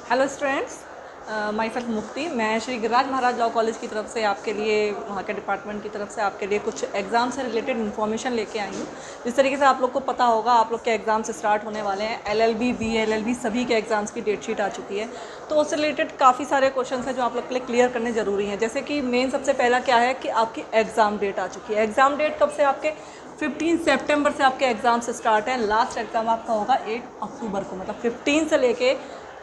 Hello students, my self मुक्ति। मैं श्री गिरिराज महाराज law college की तरफ से आपके लिए, वहाँ के डिपार्टमेंट की तरफ से आपके लिए कुछ एग्ज़ाम से रिलेटेड इन्फॉर्मेशन लेके आई हूँ। जिस तरीके से आप लोग को पता होगा, आप लोग के एग्ज़ाम्स स्टार्ट होने वाले हैं। LLB, BLLB सभी के एग्ज़ाम्स की डेट शीट आ चुकी है, तो उससे रिलेटेड काफ़ी सारे क्वेश्चन हैं जो आप लोग के लिए क्लियर करने ज़रूरी हैं। जैसे कि मेन सबसे पहला क्या है कि आपकी एग्ज़ाम डेट आ चुकी है। एग्ज़ाम डेट कब से? आपके 15 सितंबर से आपके एग्ज़ाम्स स्टार्ट हैं। लास्ट एग्ज़ाम आपका होगा 8 अक्टूबर को, मतलब 15 से लेके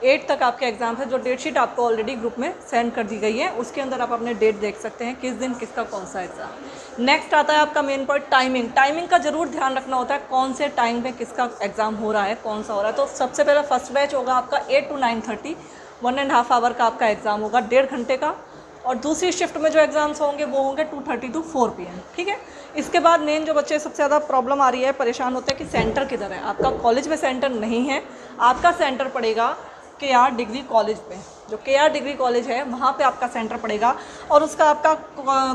8 तक आपके एग्ज़ाम है। जो डेट शीट आपको ऑलरेडी ग्रुप में सेंड कर दी गई है, उसके अंदर आप अपने डेट देख सकते हैं किस दिन किसका कौन सा एग्ज़ाम। नेक्स्ट आता है आपका मेन पॉइंट टाइमिंग। टाइमिंग का ज़रूर ध्यान रखना होता है, कौन से टाइम में किसका एग्ज़ाम हो रहा है, कौन सा हो रहा है। तो सबसे पहले फर्स्ट बैच होगा आपका 8 to 9:30, 1.5 आवर का आपका एग्ज़ाम होगा, 1.5 घंटे का। और दूसरी शिफ्ट में जो एग्ज़ाम्स होंगे वो होंगे 2:30 to 4 PM, ठीक है। इसके बाद मेन जो बच्चे सबसे ज़्यादा प्रॉब्लम आ रही है, परेशान होते हैं कि सेंटर किधर है। आपका कॉलेज में सेंटर नहीं है, आपका सेंटर पड़ेगा KR डिग्री कॉलेज पे। जो KR डिग्री कॉलेज है वहाँ पे आपका सेंटर पड़ेगा, और उसका आपका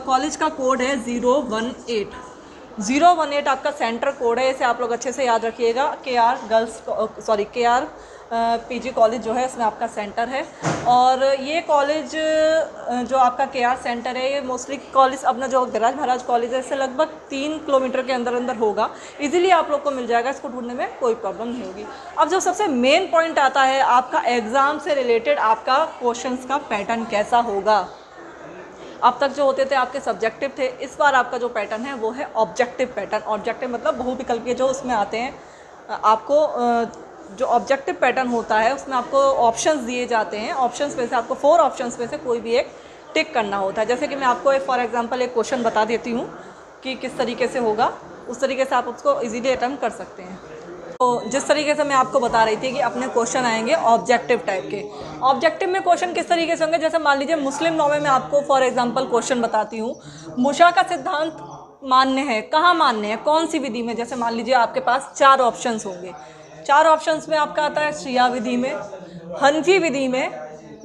कॉलेज का कोड है 018 आपका सेंटर कोड है। इसे आप लोग अच्छे से याद रखिएगा। KR PG कॉलेज जो है इसमें आपका सेंटर है। और ये कॉलेज जो आपका KR सेंटर है, ये मोस्टली कॉलेज अपना जो गिरिराज महाराज कॉलेज है, इससे लगभग 3 किलोमीटर के अंदर अंदर होगा। इजीली आप लोग को मिल जाएगा, इसको ढूंढने में कोई प्रॉब्लम नहीं होगी। अब जो सबसे मेन पॉइंट आता है आपका एग्ज़ाम से रिलेटेड, आपका क्वेश्चंस का पैटर्न कैसा होगा। अब तक जो होते थे आपके सब्जेक्टिव थे, इस बार आपका जो पैटर्न है वो है ऑब्जेक्टिव पैटर्न। ऑब्जेक्टिव मतलब बहुविकल्पीय जो उसमें आते हैं। आपको जो ऑब्जेक्टिव पैटर्न होता है उसमें आपको ऑप्शंस दिए जाते हैं। ऑप्शंस में से आपको 4 ऑप्शंस में से कोई भी एक टिक करना होता है। जैसे कि मैं आपको फॉर एग्जांपल एक क्वेश्चन बता देती हूँ कि किस तरीके से होगा, उस तरीके से आप उसको इजीली अटेम्प्ट कर सकते हैं। तो जिस तरीके से मैं आपको बता रही थी कि अपने क्वेश्चन आएंगे ऑब्जेक्टिव टाइप के। ऑब्जेक्टिव में क्वेश्चन किस तरीके से होंगे, जैसे मान लीजिए मुस्लिम लॉ में मैं आपको फॉर एग्जांपल क्वेश्चन बताती हूँ। मूशा का सिद्धांत मान्य है, कहाँ मान्य है, कौन सी विधि में। जैसे मान लीजिए आपके पास 4 ऑप्शंस होंगे। 4 ऑप्शंस में आपका आता है शिया विधि में, हनफी विधि में,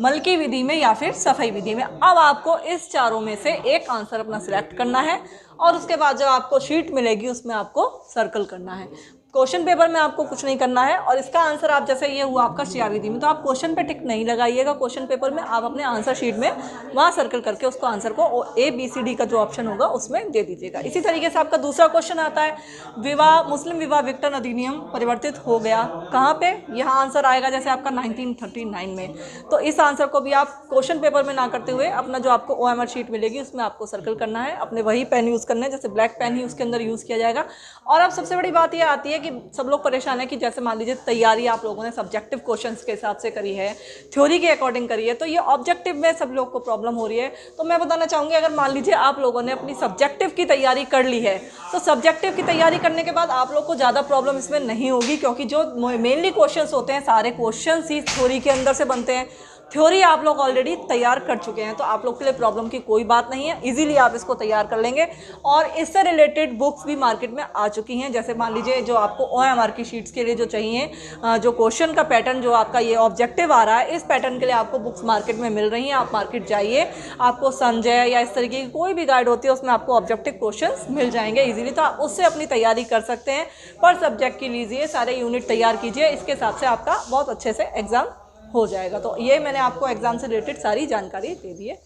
मलकी विधि में या फिर सफ़ई विधि में। अब आपको इस चारों में से एक आंसर अपना सिलेक्ट करना है, और उसके बाद जो आपको शीट मिलेगी उसमें आपको सर्कल करना है। क्वेश्चन पेपर में आपको कुछ नहीं करना है। और इसका आंसर आप, जैसे ये हुआ आपका शिया विधि में, तो आप क्वेश्चन पे टिक नहीं लगाइएगा। क्वेश्चन पेपर में आप अपने आंसर शीट में वहाँ सर्कल करके उसको आंसर को ABCD का जो ऑप्शन होगा उसमें दे दीजिएगा। इसी तरीके से आपका दूसरा क्वेश्चन आता है, मुस्लिम विवाह विघटन अधिनियम परिवर्तित हो गया कहाँ पे, यहाँ आंसर आएगा जैसे आपका 1939 में। तो इस आंसर को भी आप क्वेश्चन पेपर में ना करते हुए अपना जो आपको OMR शीट मिलेगी उसमें आपको सर्कल करना है। अपने वही पेन यूज़ करना है, जैसे ब्लैक पेन ही उसके अंदर यूज़ किया जाएगा। और अब सबसे बड़ी बात यह आती है कि सब लोग परेशान है कि जैसे मान लीजिए तैयारी आप लोगों ने सब्जेक्टिव क्वेश्चंस के हिसाब से करी है, थ्योरी के अकॉर्डिंग करी है, तो ये ऑब्जेक्टिव में सब लोग को प्रॉब्लम हो रही है। तो मैं बताना चाहूँगी, अगर मान लीजिए आप लोगों ने अपनी सब्जेक्टिव की तैयारी कर ली है, तो सब्जेक्टिव की तैयारी करने के बाद आप लोग को ज़्यादा प्रॉब्लम इसमें नहीं होगी, क्योंकि जो मेनली क्वेश्चंस होते हैं सारे क्वेश्चंस ही थ्योरी के अंदर से बनते हैं। थ्योरी आप लोग ऑलरेडी तैयार कर चुके हैं, तो आप लोग के लिए प्रॉब्लम की कोई बात नहीं है। इजीली आप इसको तैयार कर लेंगे। और इससे रिलेटेड बुक्स भी मार्केट में आ चुकी हैं। जैसे मान लीजिए जो आपको OMR की शीट्स के लिए जो चाहिए, जो क्वेश्चन का पैटर्न जो आपका ये ऑब्जेक्टिव आ रहा है, इस पैटर्न के लिए आपको बुक्स मार्केट में मिल रही हैं। आप मार्केट जाइए, आपको संजय या इस तरीके की कोई भी गाइड होती है उसमें आपको ऑब्जेक्टिव क्वेश्चन मिल जाएंगे ईजिली। तो आप उससे अपनी तैयारी कर सकते हैं। पर सब्जेक्ट की लीजिए, सारे यूनिट तैयार कीजिए, इसके हिसाब से आपका बहुत अच्छे से एग्ज़ाम हो जाएगा। तो ये मैंने आपको एग्ज़ाम से रिलेटेड सारी जानकारी दे दी है।